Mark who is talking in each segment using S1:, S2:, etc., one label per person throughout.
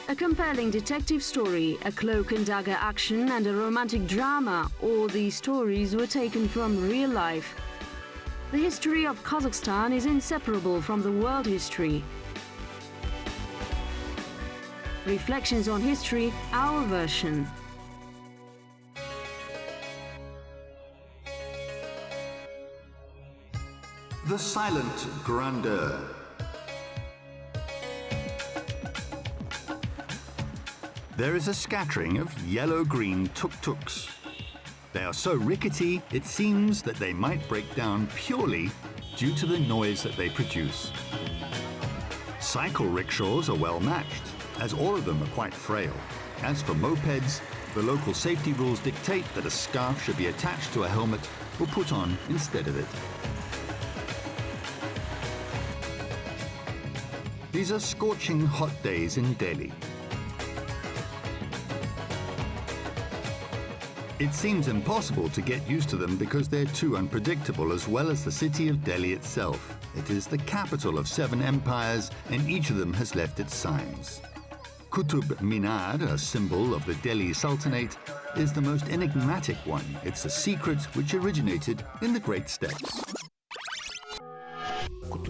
S1: A compelling detective story, a cloak and dagger action, and a romantic drama, all these stories were taken from real life. The history of Kazakhstan is inseparable from the world history. Reflections on history, our version.
S2: The silent grandeur. There is a scattering of yellow-green tuk-tuks. They are so rickety, it seems that they might break down purely due to the noise that they produce. Cycle rickshaws are well matched, as all of them are quite frail. As for mopeds, the local safety rules dictate that a scarf should be attached to a helmet or put on instead of it. These are scorching hot days in Delhi. It seems impossible to get used to them because they're too unpredictable, as well as the city of Delhi itself. It is the capital of 7 empires, and each of them has left its signs. Qutub Minar, a symbol of the Delhi Sultanate, is the most enigmatic one. It's a secret which originated in the Great Steppes.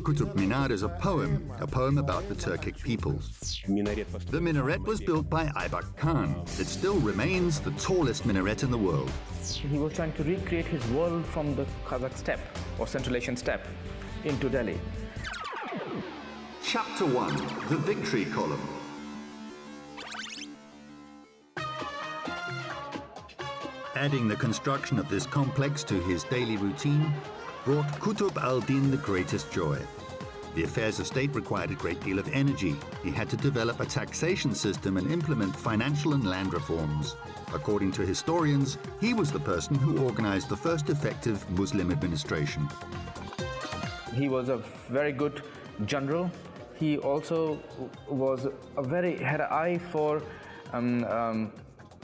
S2: Qutub Minar is a poem about the Turkic peoples. The minaret was built by Aybak Khan. It still remains the tallest minaret in the world.
S3: He was trying to recreate his world from the Kazakh steppe or Central Asian steppe into Delhi.
S2: Chapter 1, the Victory Column. Adding the construction of this complex to his daily routine brought Qutb al-Din the greatest joy. The affairs of state required a great deal of energy. He had to develop a taxation system and implement financial and land reforms. According to historians, he was the person who organized the first effective Muslim administration.
S3: He was a very good general. He also was had an eye for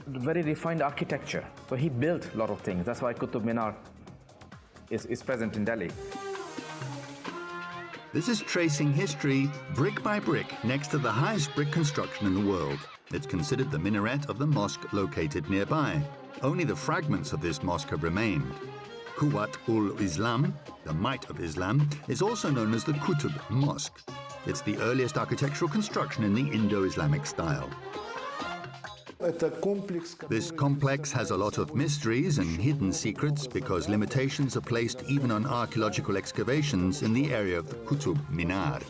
S3: very refined architecture. So he built a lot of things. That's why Qutub Minar is present in Delhi.
S2: This is tracing history brick by brick next to the highest brick construction in the world. It's considered the minaret of the mosque located nearby. Only the fragments of this mosque have remained. Quwwat-ul-Islam, the might of Islam, is also known as the Qutb Mosque. It's the earliest architectural construction in the Indo-Islamic style. This complex has a lot of mysteries and hidden secrets because limitations are placed even on archaeological excavations in the area of the Qutub Minar.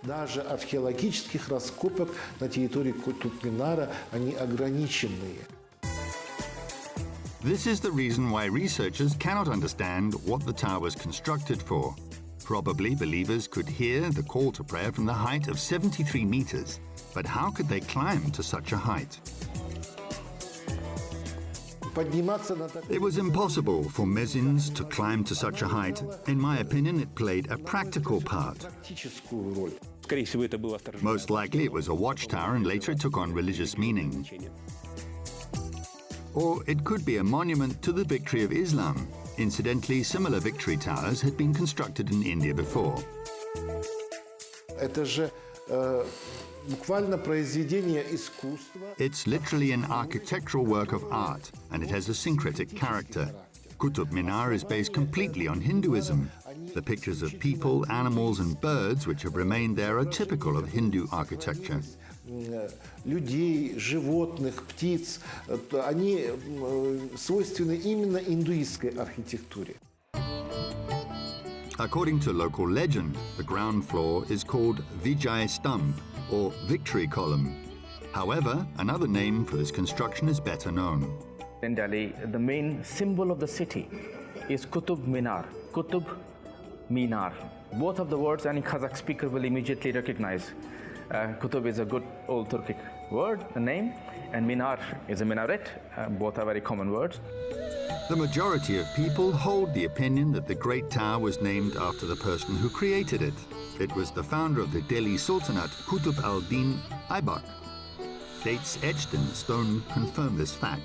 S4: Даже археологических раскопок на территории Кутуб-Минара они ограниченные.
S2: This is the reason why researchers cannot understand what the tower was constructed for. Probably believers could hear the call to prayer from the height of 73 meters. But how could they climb to such a height? It was impossible for Muezzins to climb to such a height. In my opinion, it played a practical part. Most likely it was a watchtower and later it took on religious meaning. Or it could be a monument to the victory of Islam. Incidentally, similar victory towers had been constructed in India before. It's literally an architectural work of art, and it has a syncretic character. Qutub Minar is based completely on Hinduism. The pictures of people, animals, and birds which have remained there are typical of Hindu architecture.
S4: Людей, животных, птиц, они свойственны именно индуистской архитектуре.
S2: According to local legend, the ground floor is called Vijay Stamp, or Victory Column. However, another name for this construction is better known.
S3: In Delhi, the main symbol of the city is Qutub Minar. Qutub Minar. Both of the words any Kazakh speaker will immediately recognize. Qutub is a good old Turkic word, a name, and Minar is a minaret. Both are very common words.
S2: The majority of people hold the opinion that the Great Tower was named after the person who created it. It was the founder of the Delhi Sultanate, Qutb al-Din Aybak. Dates etched in stone confirm this fact.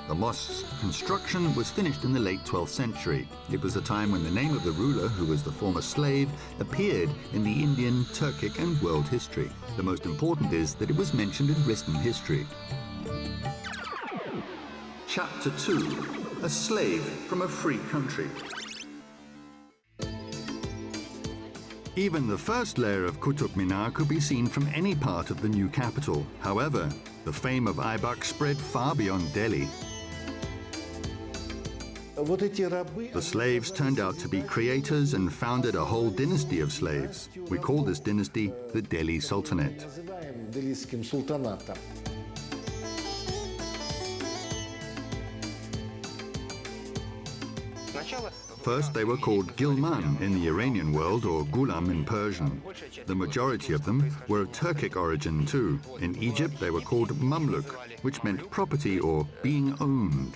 S2: The mosque's construction was finished in the late 12th century. It was a time when the name of the ruler, who was the former slave, appeared in the Indian, Turkic and world history. The most important is that it was mentioned in written history. Chapter 2. A slave from a free country. Even the first layer of Qutub Minar could be seen from any part of the new capital. However, the fame of Aybak spread far beyond Delhi. The slaves turned out to be creators and founded a whole dynasty of slaves. We call this dynasty the Delhi Sultanate. First, they were called Gilman in the Iranian world, or Gulam in Persian. The majority of them were of Turkic origin too. In Egypt, they were called Mamluk, which meant property or being owned.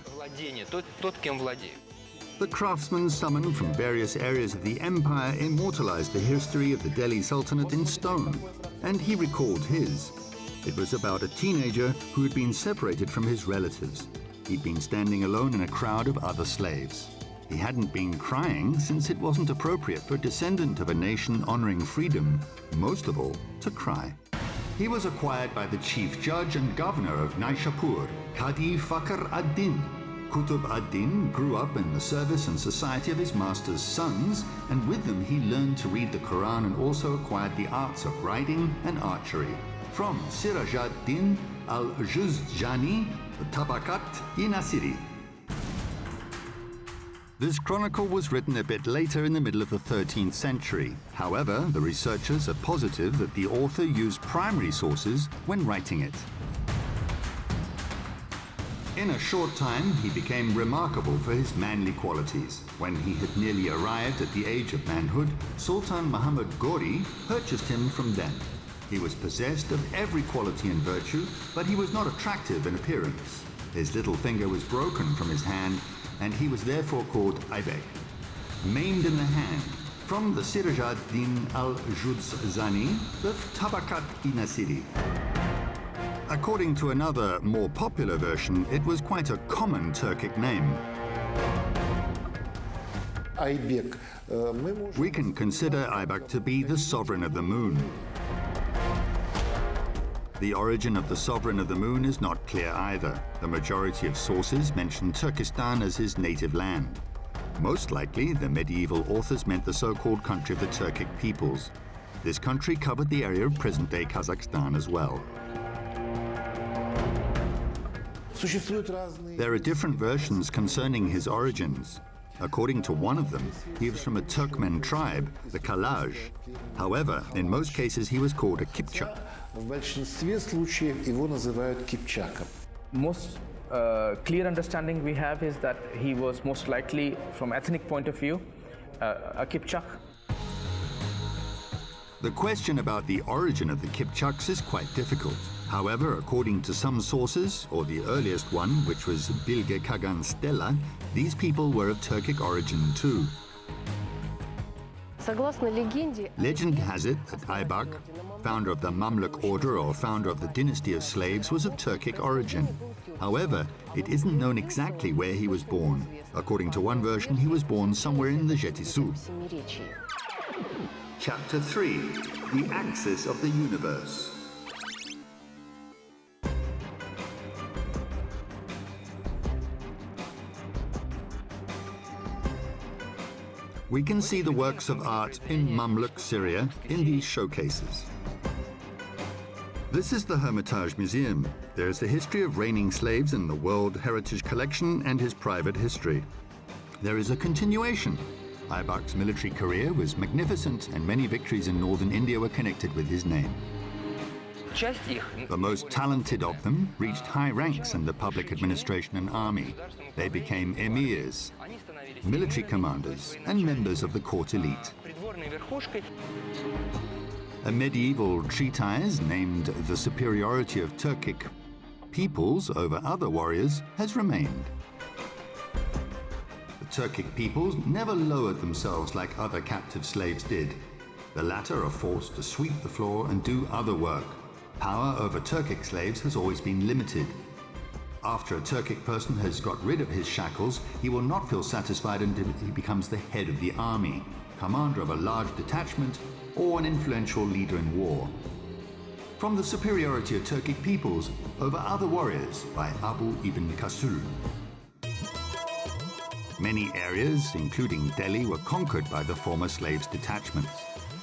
S2: The craftsmen summoned from various areas of the empire immortalized the history of the Delhi Sultanate in stone, and he recalled his. It was about a teenager who had been separated from his relatives. He'd been standing alone in a crowd of other slaves. He hadn't been crying since it wasn't appropriate for a descendant of a nation honoring freedom, most of all, to cry. He was acquired by the chief judge and governor of Naishapur, Qadi Fakhr ad-Din. Qutub ad-Din grew up in the service and society of his master's sons, and with them he learned to read the Quran and also acquired the arts of riding and archery. From Siraj ad-Din al-Juzjani, Tabakat-i-Nasiri. This chronicle was written a bit later in the middle of the 13th century. However, the researchers are positive that the author used primary sources when writing it. In a short time, he became remarkable for his manly qualities. When he had nearly arrived at the age of manhood, Sultan Muhammad Ghori purchased him from them. He was possessed of every quality and virtue, but he was not attractive in appearance. His little finger was broken from his hand, and he was therefore called Aybek, maimed in the hand, from the Siraj ad-Din al-Juzjani of Tabakat-i-Nasiri. According to another, more popular version, it was quite a common Turkic name. We can consider Aybak to be the sovereign of the moon. The origin of the sovereign of the moon is not clear either. The majority of sources mention Turkestan as his native land. Most likely, the medieval authors meant the so-called country of the Turkic peoples. This country covered the area of present-day Kazakhstan as well. There are different versions concerning his origins. According to one of them, he was from a Turkmen tribe, the Kalaj. However, in most cases he was called a Kipchak.
S3: Most clear understanding we have is that he was most likely, from ethnic point of view, a Kipchak.
S2: The question about the origin of the Kipchaks is quite difficult. However, according to some sources, or the earliest one, which was Bilge Kagan Stella, these people were of Turkic origin too. Legend has it that Aybak, founder of the Mamluk order or founder of the dynasty of slaves, was of Turkic origin. However, it isn't known exactly where he was born. According to one version, he was born somewhere in the Jetisu. Chapter 3. The Axis of the Universe. We can see the works of art in Mamluk Syria in these showcases. This is the Hermitage Museum. There is the history of reigning slaves in the World Heritage Collection and his private history. There is a continuation. Aybak's military career was magnificent, and many victories in northern India were connected with his name. The most talented of them reached high ranks in the public administration and army. They became emirs, military commanders, and members of the court elite. A medieval treatise named The Superiority of Turkic Peoples over Other Warriors has remained. The Turkic peoples never lowered themselves like other captive slaves did. The latter are forced to sweep the floor and do other work. Power over Turkic slaves has always been limited. After a Turkic person has got rid of his shackles, he will not feel satisfied until he becomes the head of the army, commander of a large detachment, or an influential leader in war. From the superiority of Turkic peoples over other warriors by Abu ibn Qasul. Many areas, including Delhi, were conquered by the former slaves' detachments.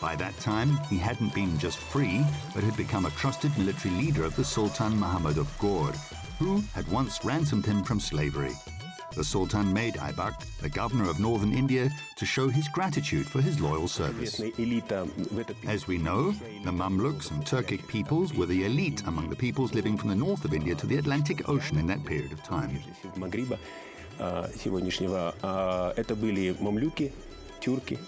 S2: By that time, he hadn't been just free, but had become a trusted military leader of the Sultan Muhammad of Ghor, who had once ransomed him from slavery. The Sultan made Aybak the governor of northern India to show his gratitude for his loyal service. As we know, the Mamluks and Turkic peoples were the elite among the peoples living from the north of India to the Atlantic Ocean in that period of time.
S5: Сегодняшнего это были мамлюки, тюрки.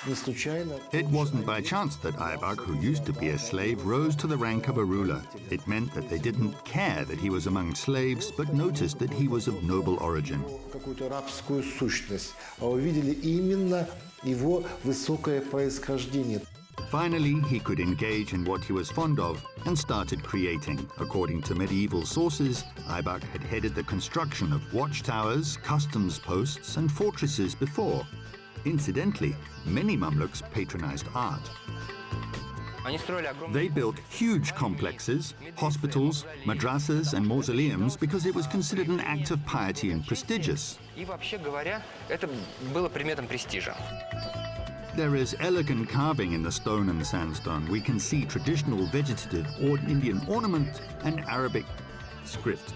S2: It wasn't by chance that Aybak, who used to be a slave, rose to the rank of a ruler. It meant that they didn't care that he was among slaves, but noticed that he was of noble origin.
S4: Какую-то рабскую сущность, а увидели именно его высокое происхождение.
S2: Finally, he could engage in what he was fond of and started creating. According to medieval sources, Aybak had headed the construction of watchtowers, customs posts, and fortresses before. Incidentally, many Mamluks patronized art. They built huge complexes, hospitals, madrasas, and mausoleums because it was considered an act of piety and prestigious. There is elegant carving in the stone and sandstone. We can see traditional vegetative Indian ornament and Arabic script.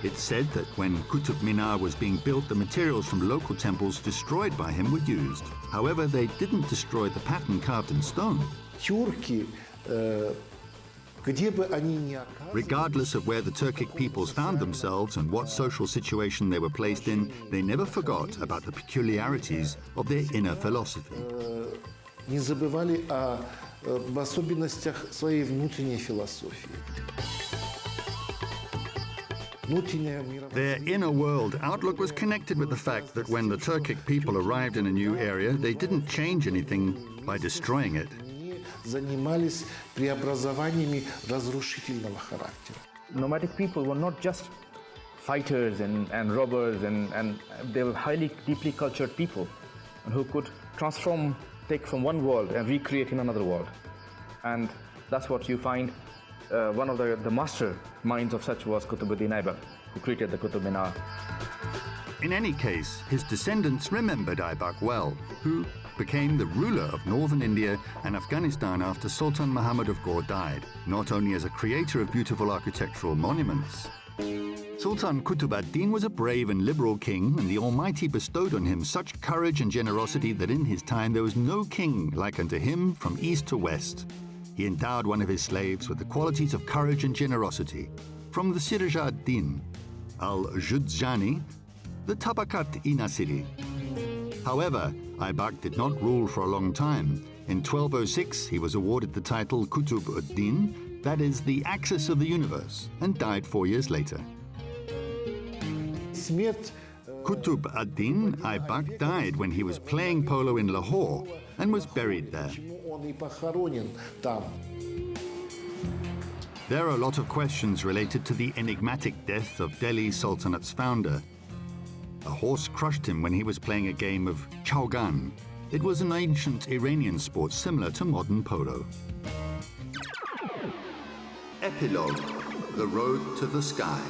S2: It's said that when Qutub Minar was being built, the materials from local temples destroyed by him were used. However, they didn't destroy the pattern carved in stone.
S4: Тюрки, где бы они ни оказывались,
S2: Regardless of where the Turkic peoples found themselves and what social situation they were placed in, they never forgot about the peculiarities of their inner philosophy.
S4: не забывали об особенностях своей внутренней философии.
S2: Their inner world outlook was connected with the fact that when the Turkic people arrived in a new area, they didn't change anything by destroying it.
S4: Занимались преобразованиями разрушительного характера.
S3: Nomadic people were not just fighters and robbers, and they were highly, deeply cultured people who could take from one world and recreate in another world. And that's what you find. One of the master minds of such was Qutbuddin Aybak, who created the Qutub Minar.
S2: In any case, his descendants remembered Aybak well, who became the ruler of northern India and Afghanistan after Sultan Muhammad of Ghor died, not only as a creator of beautiful architectural monuments. Sultan Qutb ad-Din was a brave and liberal king, and the Almighty bestowed on him such courage and generosity that in his time there was no king like unto him from east to west. He endowed one of his slaves with the qualities of courage and generosity. From the Siraj ad-Din, al-Judzjani, the Tabakat-i Nasiri. However, Aybak did not rule for a long time. In 1206, he was awarded the title Qutub ad-Din, that is, the axis of the universe, and died 4 years later.
S4: Смерть
S2: Qutb ad-Din Aybak died when he was playing polo in Lahore and was buried there.
S4: он и похоронен там.
S2: There are a lot of questions related to the enigmatic death of Delhi Sultanate's founder. A horse crushed him when he was playing a game of chaugan. It was an ancient Iranian sport similar to modern polo. Epilogue, the road to the sky.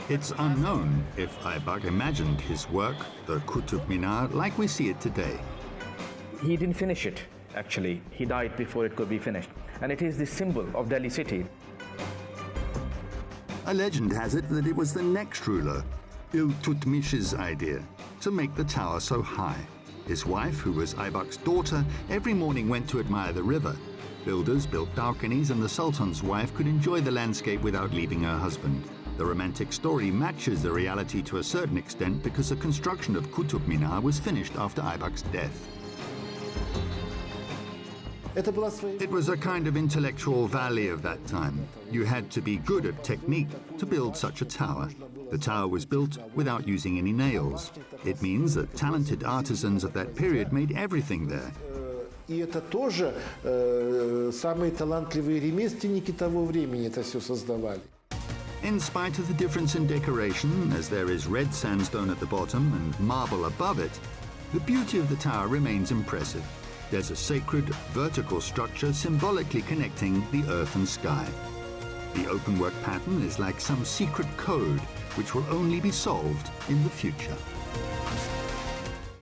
S2: It's unknown if Aybak imagined his work, the Qutub Minar, like we see it today.
S3: He didn't finish it, actually. He died before it could be finished. And it is the symbol of Delhi city.
S2: A legend has it that it was the next ruler, Iltutmish's idea, to make the tower so high. His wife, who was Aybak's daughter, every morning went to admire the river. Builders built balconies, and the Sultan's wife could enjoy the landscape without leaving her husband. The romantic story matches the reality to a certain extent because the construction of Qutub Minar was finished after Aybak's death. It was a kind of intellectual valley of that time. You had to be good at technique to build such a tower. The tower was built without using any nails. It means that talented artisans of that period made everything there.
S4: И это тоже самые талантливые ремесленники того времени это все создавали.
S2: In spite of the difference in decoration, as there is red sandstone at the bottom and marble above it, the beauty of the tower remains impressive. There's a sacred vertical structure symbolically connecting the earth and sky. The openwork pattern is like some secret code which will only be solved in the future.